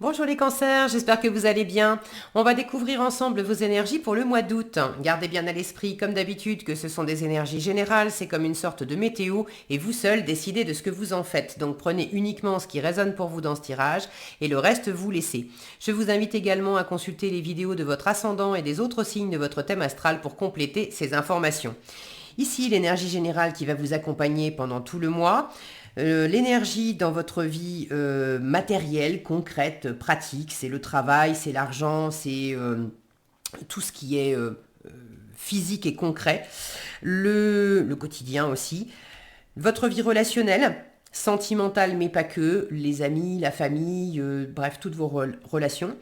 Bonjour les cancers, j'espère que vous allez bien. On va découvrir ensemble vos énergies pour le mois d'août. Gardez bien à l'esprit, comme d'habitude, que ce sont des énergies générales, c'est comme une sorte de météo, et vous seul décidez de ce que vous en faites. Donc prenez uniquement ce qui résonne pour vous dans ce tirage, et le reste vous laissez. Je vous invite également à consulter les vidéos de votre ascendant et des autres signes de votre thème astral pour compléter ces informations. Ici, l'énergie générale qui va vous accompagner pendant tout le mois. L'énergie dans votre vie matérielle, concrète, pratique, c'est le travail, c'est l'argent, c'est tout ce qui est physique et concret. Le quotidien aussi. Votre vie relationnelle, sentimentale mais pas que, les amis, la famille, bref, toutes vos relations.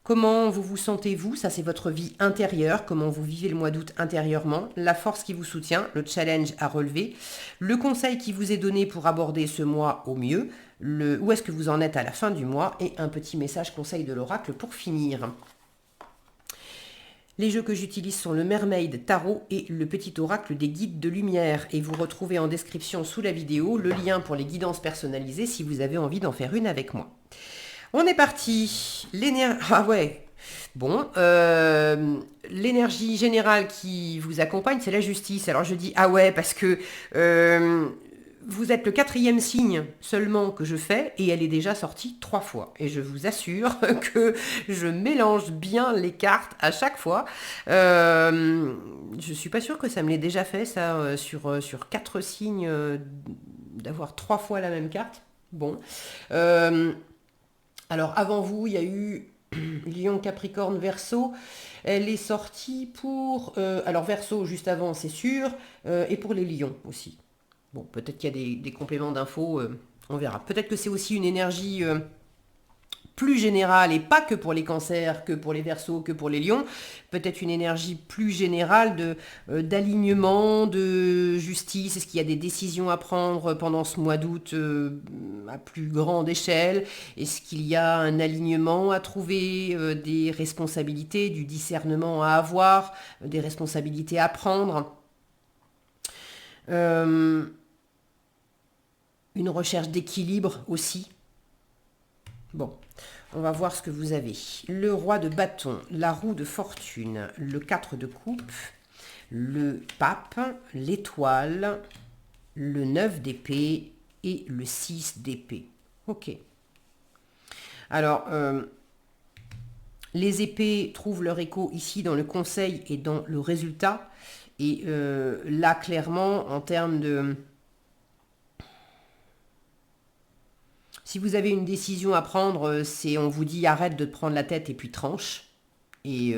Comment vous vous sentez-vous? Ça, c'est votre vie intérieure. Comment vous vivez le mois d'août intérieurement? La force qui vous soutient, le challenge à relever, le conseil qui vous est donné pour aborder ce mois au mieux, où est-ce que vous en êtes à la fin du mois et un petit message conseil de l'oracle pour finir. Les jeux que j'utilise sont le Mermaid Tarot et le petit oracle des guides de lumière. Et vous retrouvez en description sous la vidéo le lien pour les guidances personnalisées si vous avez envie d'en faire une avec moi. On est parti. Ah ouais. Bon, l'énergie générale qui vous accompagne, c'est la justice. Alors je dis ah ouais parce que vous êtes le 4e signe seulement que je fais et elle est déjà sortie 3 fois. Et je vous assure que je mélange bien les cartes à chaque fois. Je suis pas sûre que ça me l'ait déjà fait ça sur 4 signes d'avoir 3 fois la même carte. Bon. Alors avant vous, il y a eu Lion, Capricorne, Verseau. Elle est sortie pour... alors Verseau juste avant, c'est sûr. Et pour les lions aussi. Bon, peut-être qu'il y a des compléments d'infos. On verra. Peut-être que c'est aussi une énergie plus générale et pas que pour les cancers, que pour les verseaux, que pour les lions, peut-être une énergie plus générale d'alignement, de justice. Est-ce qu'il y a des décisions à prendre pendant ce mois d'août à plus grande échelle? Est-ce qu'il y a un alignement à trouver, des responsabilités, du discernement à avoir, des responsabilités à prendre? Une recherche d'équilibre aussi. Bon, on va voir ce que vous avez. Le roi de bâton, la roue de fortune, le 4 de coupe, le pape, l'étoile, le 9 d'épée et le 6 d'épée. Ok. Alors, les épées trouvent leur écho ici dans le conseil et dans le résultat. Et là, clairement, en termes de... Si vous avez une décision à prendre, c'est on vous dit arrête de te prendre la tête et puis tranche. Et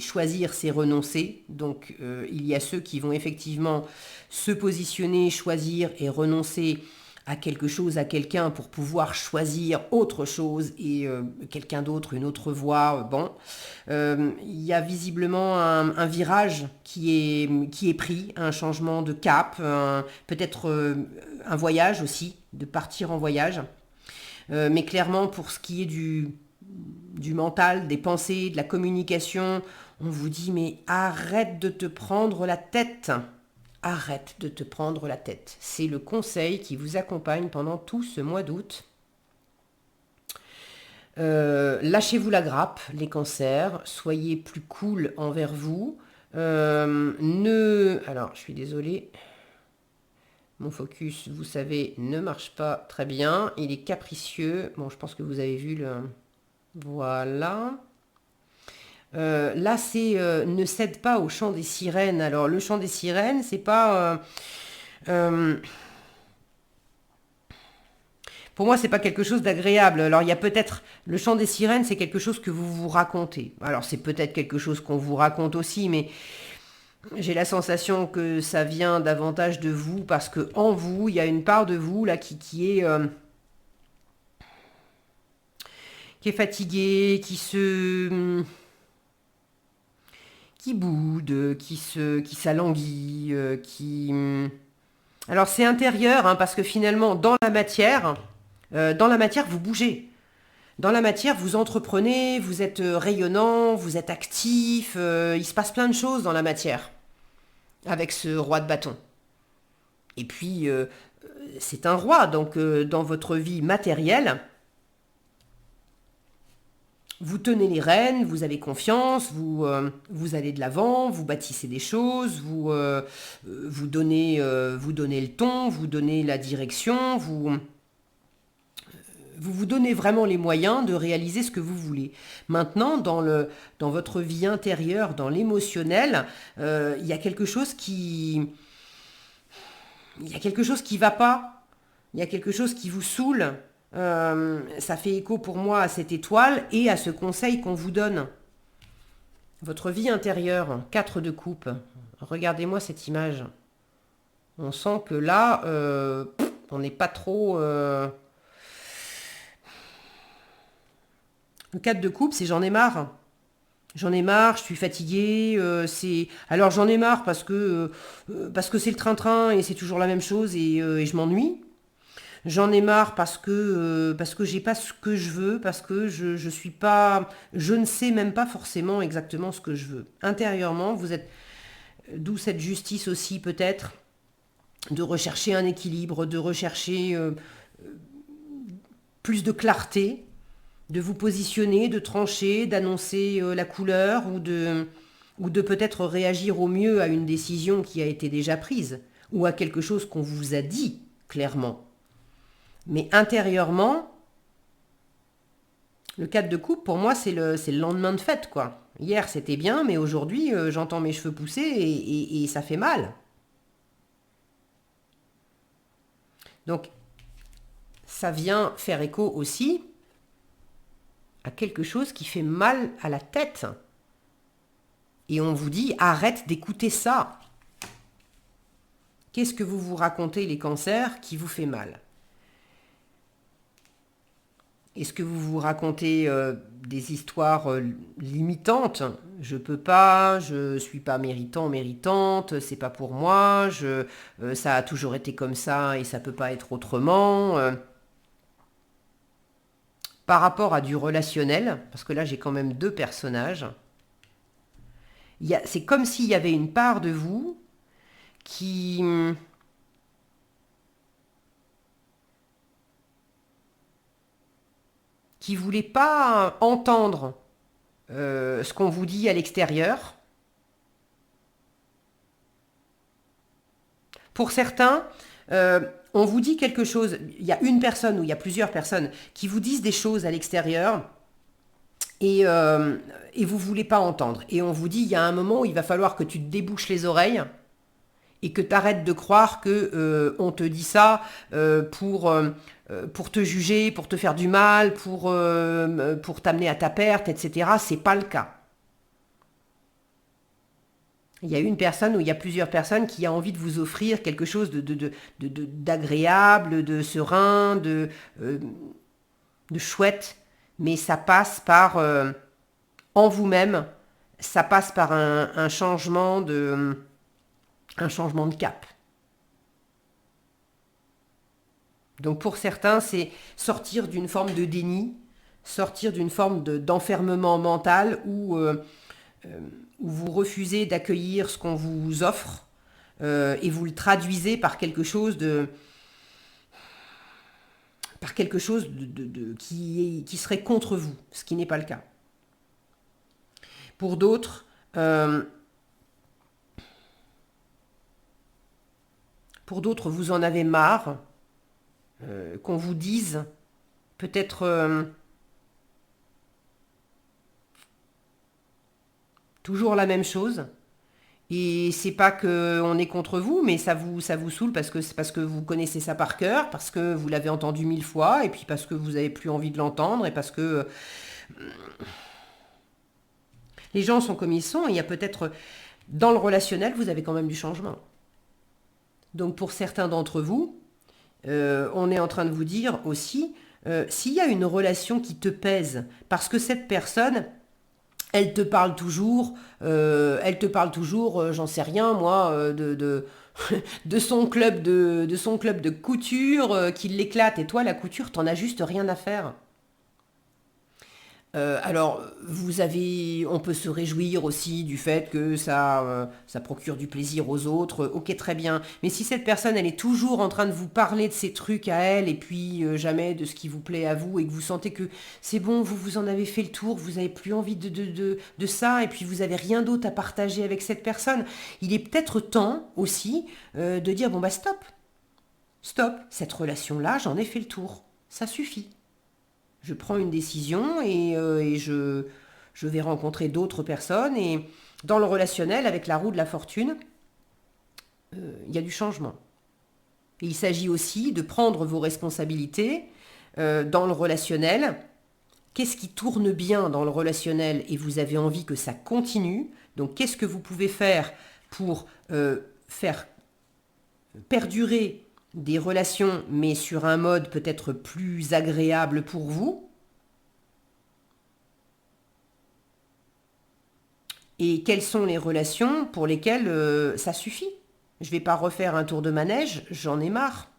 choisir, c'est renoncer. Donc il y a ceux qui vont effectivement se positionner, choisir et renoncer à quelque chose, à quelqu'un pour pouvoir choisir autre chose et quelqu'un d'autre, une autre voie. Bon, il y a visiblement un virage qui est pris, un changement de cap, peut-être un voyage aussi, de partir en voyage. Mais clairement, pour ce qui est du mental, des pensées, de la communication, on vous dit mais arrête de te prendre la tête. Arrête de te prendre la tête. C'est le conseil qui vous accompagne pendant tout ce mois d'août. Lâchez-vous la grappe, les cancers. Soyez plus cool envers vous. Alors, je suis désolée. Mon focus, vous savez, ne marche pas très bien. Il est capricieux. Bon, je pense que vous avez vu le... Voilà. Là, c'est ne cède pas au chant des sirènes. Alors, le chant des sirènes, c'est pas... pour moi, c'est pas quelque chose d'agréable. Alors, il y a peut-être... Le chant des sirènes, c'est quelque chose que vous vous racontez. Alors, c'est peut-être quelque chose qu'on vous raconte aussi, mais... J'ai la sensation que ça vient davantage de vous parce que en vous, il y a une part de vous là qui est fatiguée, qui boude, qui s'alanguit, Alors c'est intérieur hein, parce que finalement dans la matière, vous bougez. Dans la matière, vous entreprenez, vous êtes rayonnant, vous êtes actif, il se passe plein de choses dans la matière avec ce roi de bâton. Et puis, c'est un roi, donc dans votre vie matérielle, vous tenez les rênes, vous avez confiance, vous allez de l'avant, vous bâtissez des choses, vous donnez le ton, vous donnez la direction, vous donnez vraiment les moyens de réaliser ce que vous voulez. Maintenant, dans votre vie intérieure, dans l'émotionnel, il y a quelque chose qui va pas. Il y a quelque chose qui vous saoule. Ça fait écho pour moi à cette étoile et à ce conseil qu'on vous donne. Votre vie intérieure, 4 de coupe. Regardez-moi cette image. On sent que là, on n'est pas trop... Le 4 de coupe, c'est j'en ai marre. J'en ai marre, je suis fatiguée. Alors j'en ai marre parce que c'est le train-train et c'est toujours la même chose et je m'ennuie. J'en ai marre parce que j'ai pas ce que je veux, parce que je suis pas, je ne sais même pas forcément exactement ce que je veux. Intérieurement, vous êtes, d'où cette justice aussi peut-être, de rechercher un équilibre, de rechercher plus de clarté, de vous positionner, de trancher, d'annoncer la couleur ou de peut-être réagir au mieux à une décision qui a été déjà prise ou à quelque chose qu'on vous a dit clairement. Mais intérieurement, le 4 de coupe, pour moi, c'est le lendemain de fête, quoi. Hier, c'était bien, mais aujourd'hui, j'entends mes cheveux pousser et ça fait mal. Donc, ça vient faire écho aussi à quelque chose qui fait mal à la tête. Et on vous dit, arrête d'écouter ça. Qu'est-ce que vous vous racontez, les cancers, qui vous fait mal ? Est-ce que vous vous racontez des histoires limitantes ? Je peux pas, je suis pas méritant, méritante, c'est pas pour moi, ça a toujours été comme ça et ça peut pas être autrement. Par rapport à du relationnel, parce que là j'ai quand même 2 personnages, c'est comme s'il y avait une part de vous qui voulait pas entendre ce qu'on vous dit à l'extérieur. Pour certains, on vous dit quelque chose, il y a une personne ou il y a plusieurs personnes qui vous disent des choses à l'extérieur et vous ne voulez pas entendre. Et on vous dit, il y a un moment où il va falloir que tu te débouches les oreilles et que tu arrêtes de croire que on te dit ça pour te juger, pour te faire du mal, pour t'amener à ta perte, etc. C'est pas le cas. Il y a une personne ou il y a plusieurs personnes qui a envie de vous offrir quelque chose d'agréable, de serein, de chouette, mais ça passe par en vous-même, ça passe par un changement de cap. Donc pour certains, c'est sortir d'une forme de déni, sortir d'une forme d'enfermement mental où vous refusez d'accueillir ce qu'on vous offre et vous le traduisez par quelque chose qui serait contre vous, ce qui n'est pas le cas. Pour d'autres, vous en avez marre qu'on vous dise peut-être toujours la même chose. Et c'est pas qu'on est contre vous, mais ça vous saoule parce que vous connaissez ça par cœur, parce que vous l'avez entendu 1000 fois, et puis parce que vous n'avez plus envie de l'entendre, et parce que les gens sont comme ils sont, et il y a peut-être, dans le relationnel, vous avez quand même du changement. Donc pour certains d'entre vous, on est en train de vous dire aussi, s'il y a une relation qui te pèse, parce que cette personne, elle te parle toujours, j'en sais rien, moi, de son club de couture qui l'éclate, et toi, la couture, t'en as juste rien à faire. Alors, on peut se réjouir aussi du fait que ça procure du plaisir aux autres. Ok, très bien. Mais si cette personne, elle est toujours en train de vous parler de ses trucs à elle et puis jamais de ce qui vous plaît à vous et que vous sentez que c'est bon, vous en avez fait le tour, vous n'avez plus envie de ça et puis vous n'avez rien d'autre à partager avec cette personne, il est peut-être temps aussi de dire bon bah stop, stop, cette relation-là, j'en ai fait le tour. Ça suffit. Je prends une décision et je vais rencontrer d'autres personnes. Et dans le relationnel, avec la roue de la fortune, il y a du changement. Et il s'agit aussi de prendre vos responsabilités dans le relationnel. Qu'est-ce qui tourne bien dans le relationnel et vous avez envie que ça continue? Donc qu'est-ce que vous pouvez faire pour faire perdurer des relations, mais sur un mode peut-être plus agréable pour vous? Et quelles sont les relations pour lesquelles ça suffit? Je ne vais pas refaire un tour de manège, j'en ai marre.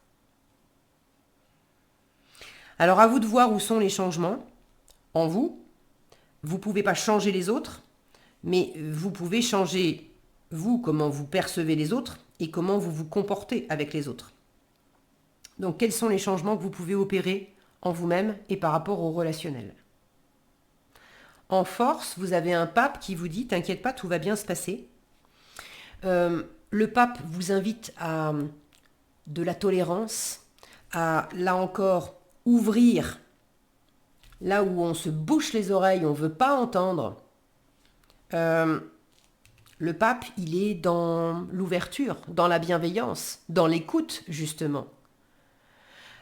Alors à vous de voir où sont les changements en vous. Vous ne pouvez pas changer les autres, mais vous pouvez changer vous, comment vous percevez les autres et comment vous vous comportez avec les autres. Donc quels sont les changements que vous pouvez opérer en vous-même et par rapport au relationnel? En force, vous avez un pape qui vous dit « T'inquiète pas, tout va bien se passer ». Le pape vous invite à de la tolérance, à, là encore, ouvrir là où on se bouche les oreilles, on ne veut pas entendre. Le pape, il est dans l'ouverture, dans la bienveillance, dans l'écoute, justement.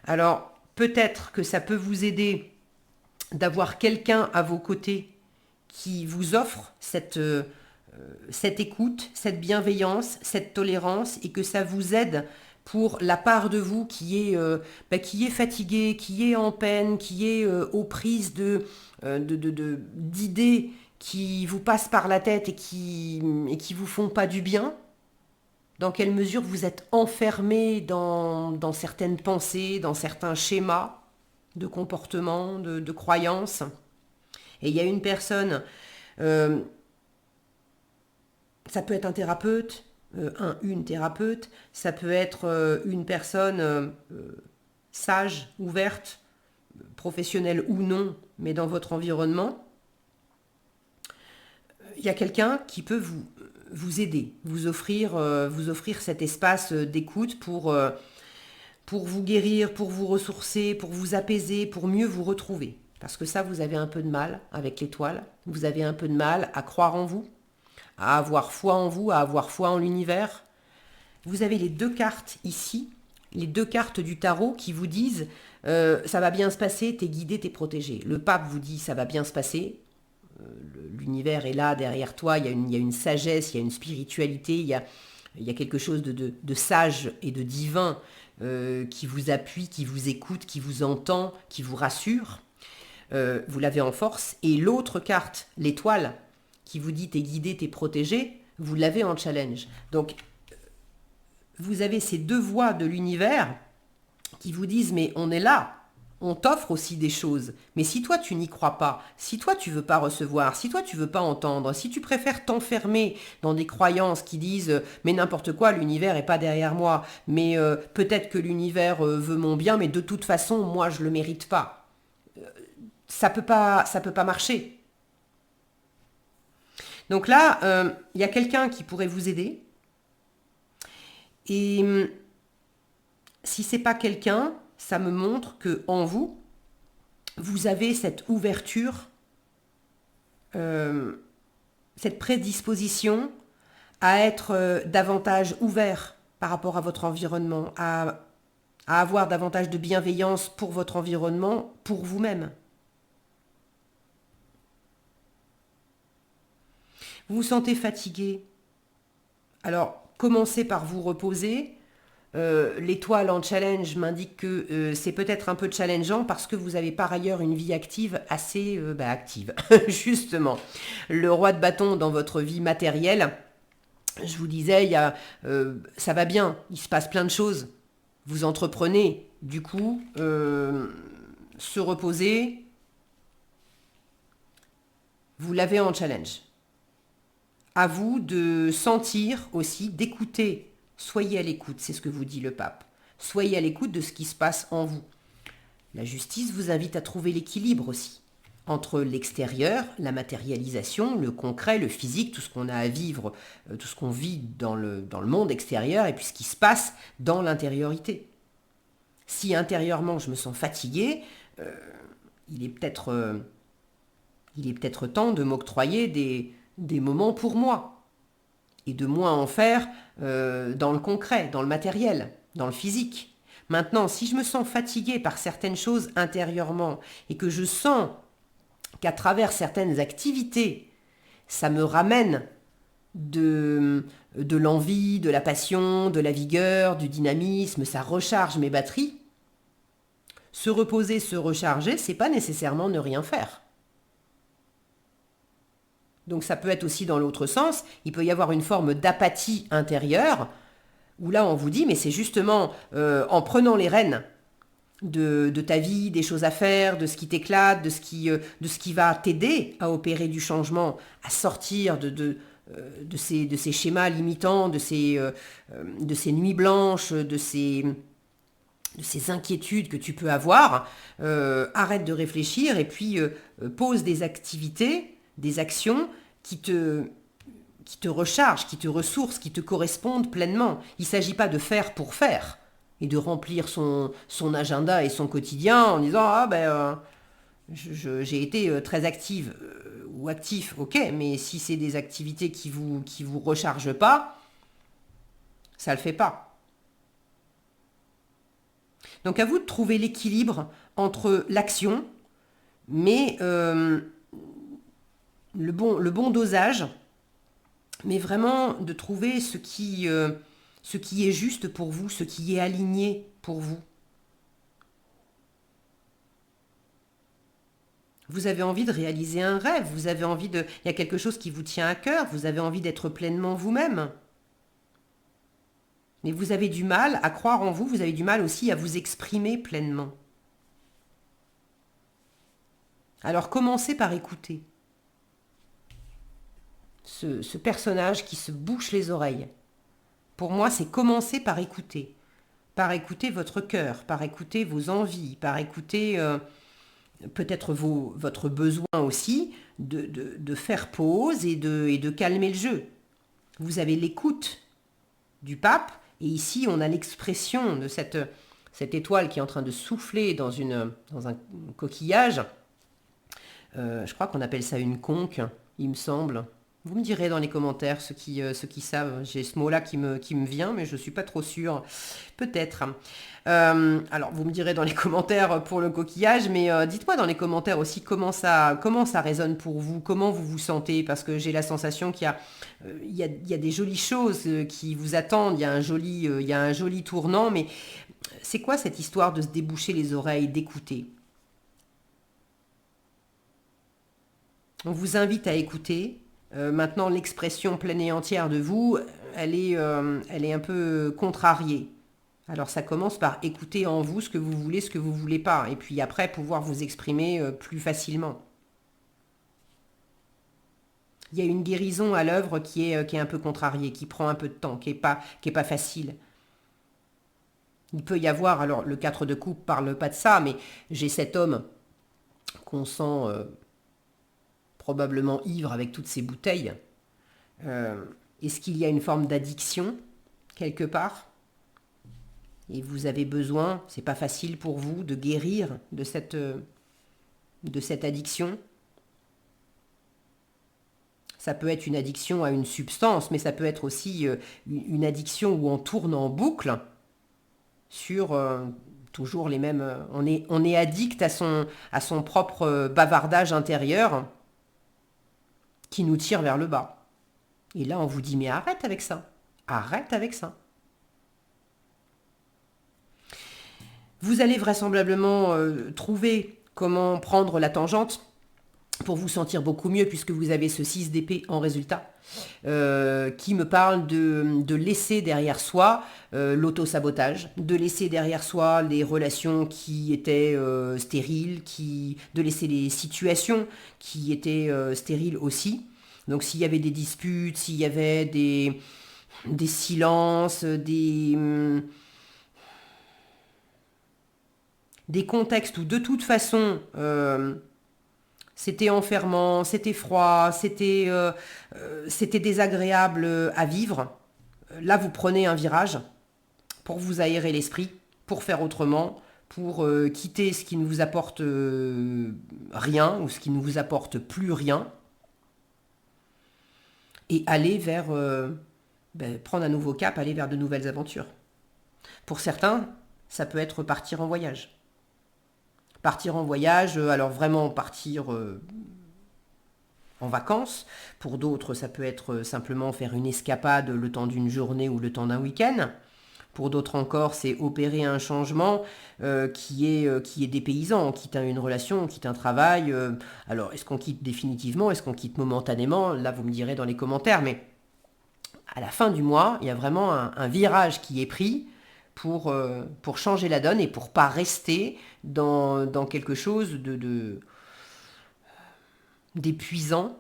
Alors, peut-être que ça peut vous aider d'avoir quelqu'un à vos côtés qui vous offre cette écoute, cette bienveillance, cette tolérance et que ça vous aide pour la part de vous qui est fatiguée, qui est en peine, qui est aux prises d'idées qui vous passent par la tête et qui vous font pas du bien. Dans quelle mesure vous êtes enfermé dans certaines pensées, dans certains schémas de comportement, de croyances. Et il y a une personne, ça peut être un thérapeute, une thérapeute, ça peut être une personne sage, ouverte, professionnelle ou non, mais dans votre environnement. Il y a quelqu'un qui peut vous aider, vous offrir cet espace d'écoute pour vous guérir, pour vous ressourcer, pour vous apaiser, pour mieux vous retrouver. Parce que ça, vous avez un peu de mal avec l'étoile, vous avez un peu de mal à croire en vous, à avoir foi en vous, à avoir foi en l'univers. Vous avez les deux cartes ici, les deux cartes du tarot qui vous disent ça va bien se passer, t'es guidé, t'es protégé. Le pape vous dit ça va bien se passer, l'univers est là derrière toi, il y a une sagesse, il y a une spiritualité, il y a quelque chose de sage et de divin qui vous appuie, qui vous écoute, qui vous entend, qui vous rassure. Vous l'avez en force. Et l'autre carte, l'étoile, qui vous dit t'es guidé, t'es protégé, vous l'avez en challenge. Donc, vous avez ces deux voix de l'univers qui vous disent mais on est là, on t'offre aussi des choses. Mais si toi tu n'y crois pas, si toi tu veux pas recevoir, si toi tu veux pas entendre, si tu préfères t'enfermer dans des croyances qui disent mais n'importe quoi, l'univers est pas derrière moi, mais peut-être que l'univers veut mon bien, mais de toute façon moi je le mérite pas. Ça peut pas marcher. Donc là, il y a quelqu'un qui pourrait vous aider. Et si c'est pas quelqu'un, ça me montre que en vous, vous avez cette ouverture, cette prédisposition à être davantage ouvert par rapport à votre environnement, à avoir davantage de bienveillance pour votre environnement, pour vous-même. Vous vous sentez fatigué. Alors, commencez par vous reposer. L'étoile en challenge m'indique que c'est peut-être un peu challengeant parce que vous avez par ailleurs une vie active assez active. Justement, le roi de bâton dans votre vie matérielle, je vous disais, ça va bien, il se passe plein de choses. Vous entreprenez, du coup, se reposer, vous l'avez en challenge. À vous de sentir aussi, d'écouter. Soyez à l'écoute, c'est ce que vous dit le pape. Soyez à l'écoute de ce qui se passe en vous. La justice vous invite à trouver l'équilibre aussi entre l'extérieur, la matérialisation, le concret, le physique, tout ce qu'on a à vivre, tout ce qu'on vit dans le monde extérieur et puis ce qui se passe dans l'intériorité. Si intérieurement je me sens fatigué, il est peut-être temps de m'octroyer des moments pour moi et de moins en faire dans le concret, dans le matériel, dans le physique. Maintenant, si je me sens fatigué par certaines choses intérieurement et que je sens qu'à travers certaines activités, ça me ramène de l'envie, de la passion, de la vigueur, du dynamisme, ça recharge mes batteries, se reposer, se recharger, c'est pas nécessairement ne rien faire. Donc ça peut être aussi dans l'autre sens, il peut y avoir une forme d'apathie intérieure, où là on vous dit, mais c'est justement en prenant les rênes de ta vie, des choses à faire, de ce qui t'éclate, de ce qui va t'aider à opérer du changement, à sortir de ces schémas limitants, de ces nuits blanches, de ces inquiétudes que tu peux avoir. Arrête de réfléchir et puis pose des activités, des actions qui te rechargent, qui te ressourcent, qui te correspondent pleinement. Il ne s'agit pas de faire pour faire et de remplir son agenda et son quotidien en disant j'ai été très active ou actif, ok, mais si c'est des activités qui vous rechargent pas, ça le fait pas. Donc à vous de trouver l'équilibre entre l'action, mais le bon dosage, mais vraiment de trouver ce qui est juste pour vous, ce qui est aligné pour vous. Vous avez envie de réaliser un rêve, il y a quelque chose qui vous tient à cœur, vous avez envie d'être pleinement vous-même. Mais vous avez du mal à croire en vous, vous avez du mal aussi à vous exprimer pleinement. Alors commencez par écouter ce personnage qui se bouche les oreilles. Pour moi, c'est commencer par écouter votre cœur, par écouter vos envies, par écouter peut-être votre besoin aussi de faire pause et de calmer le jeu. Vous avez l'écoute du pape, et ici on a l'expression de cette étoile qui est en train de souffler dans un coquillage. Je crois qu'on appelle ça une conque, il me semble. Vous me direz dans les commentaires, ceux qui savent, j'ai ce mot-là qui me vient, mais je ne suis pas trop sûre. Peut-être. Alors, vous me direz dans les commentaires pour le coquillage, mais dites-moi dans les commentaires aussi comment ça résonne pour vous, comment vous vous sentez, parce que j'ai la sensation qu'il y a des jolies choses qui vous attendent, il y a un joli tournant, mais c'est quoi cette histoire de se déboucher les oreilles, d'écouter ? On vous invite à écouter. Maintenant, l'expression pleine et entière de vous, elle est un peu contrariée. Alors ça commence par écouter en vous ce que vous voulez, ce que vous ne voulez pas, et puis après pouvoir vous exprimer plus facilement. Il y a une guérison à l'œuvre qui est un peu contrariée, qui prend un peu de temps, qui est pas facile. Il peut y avoir, alors le 4 de coupe parle pas de ça, mais j'ai cet homme qu'on sent probablement ivre avec toutes ces bouteilles. Est-ce qu'il y a une forme d'addiction quelque part ? Et vous avez besoin, c'est pas facile pour vous de guérir de cette addiction. Ça peut être une addiction à une substance, mais ça peut être aussi une addiction où on tourne en boucle sur toujours les mêmes... On est addict à son propre bavardage intérieur qui nous tire vers le bas. Et là, on vous dit, mais arrête avec ça. Arrête avec ça. Vous allez vraisemblablement trouver comment prendre la tangente pour vous sentir beaucoup mieux puisque vous avez ce 6 d'épée en résultat, qui me parle de laisser derrière soi l'auto-sabotage, de laisser derrière soi les relations qui étaient stériles, de laisser les situations qui étaient stériles aussi. Donc s'il y avait des disputes, s'il y avait des silences, des contextes où de toute façon c'était enfermant, c'était froid, c'était désagréable à vivre. Là, vous prenez un virage pour vous aérer l'esprit, pour faire autrement, pour quitter ce qui ne vous apporte rien ou ce qui ne vous apporte plus rien et aller vers, prendre un nouveau cap, aller vers de nouvelles aventures. Pour certains, ça peut être partir en voyage. Partir en voyage, alors vraiment partir en vacances. Pour d'autres, ça peut être simplement faire une escapade le temps d'une journée ou le temps d'un week-end. Pour d'autres encore, c'est opérer un changement qui est dépaysant. On quitte une relation, on quitte un travail. Alors, est-ce qu'on quitte définitivement? Est-ce qu'on quitte momentanément? Là, vous me direz dans les commentaires. Mais à la fin du mois, il y a vraiment un virage qui est pris pour changer la donne et pour pas rester dans quelque chose d'épuisant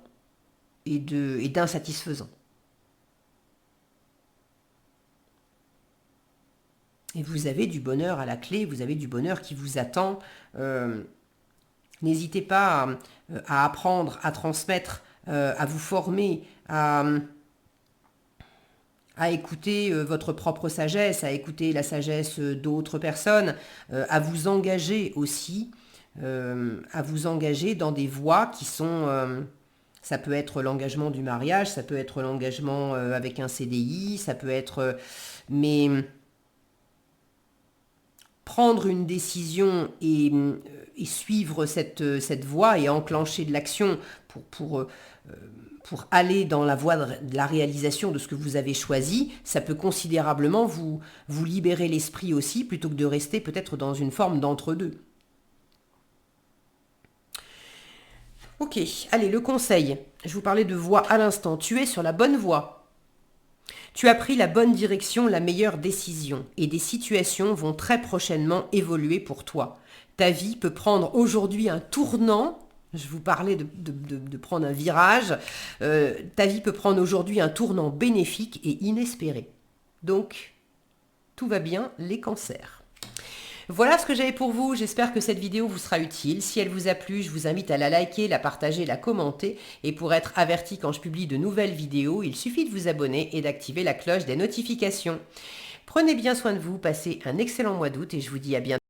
et d'insatisfaisant. Et vous avez du bonheur à la clé, vous avez du bonheur qui vous attend. N'hésitez pas à apprendre, à transmettre, à vous former, à écouter votre propre sagesse, à écouter la sagesse d'autres personnes, à vous engager aussi, à vous engager dans des voies qui sont... ça peut être l'engagement du mariage, ça peut être l'engagement avec un CDI, ça peut être... mais prendre une décision et suivre cette voie et enclencher de l'action pour aller dans la voie de la réalisation de ce que vous avez choisi, ça peut considérablement vous libérer l'esprit aussi, plutôt que de rester peut-être dans une forme d'entre-deux. Ok, allez, le conseil. Je vous parlais de voie à l'instant. Tu es sur la bonne voie. Tu as pris la bonne direction, la meilleure décision, et des situations vont très prochainement évoluer pour toi. Ta vie peut prendre aujourd'hui un tournant. Je vous parlais de prendre un virage. Ta vie peut prendre aujourd'hui un tournant bénéfique et inespéré. Donc, tout va bien, les cancers. Voilà ce que j'avais pour vous. J'espère que cette vidéo vous sera utile. Si elle vous a plu, je vous invite à la liker, la partager, la commenter. Et pour être averti quand je publie de nouvelles vidéos, il suffit de vous abonner et d'activer la cloche des notifications. Prenez bien soin de vous, passez un excellent mois d'août et je vous dis à bientôt.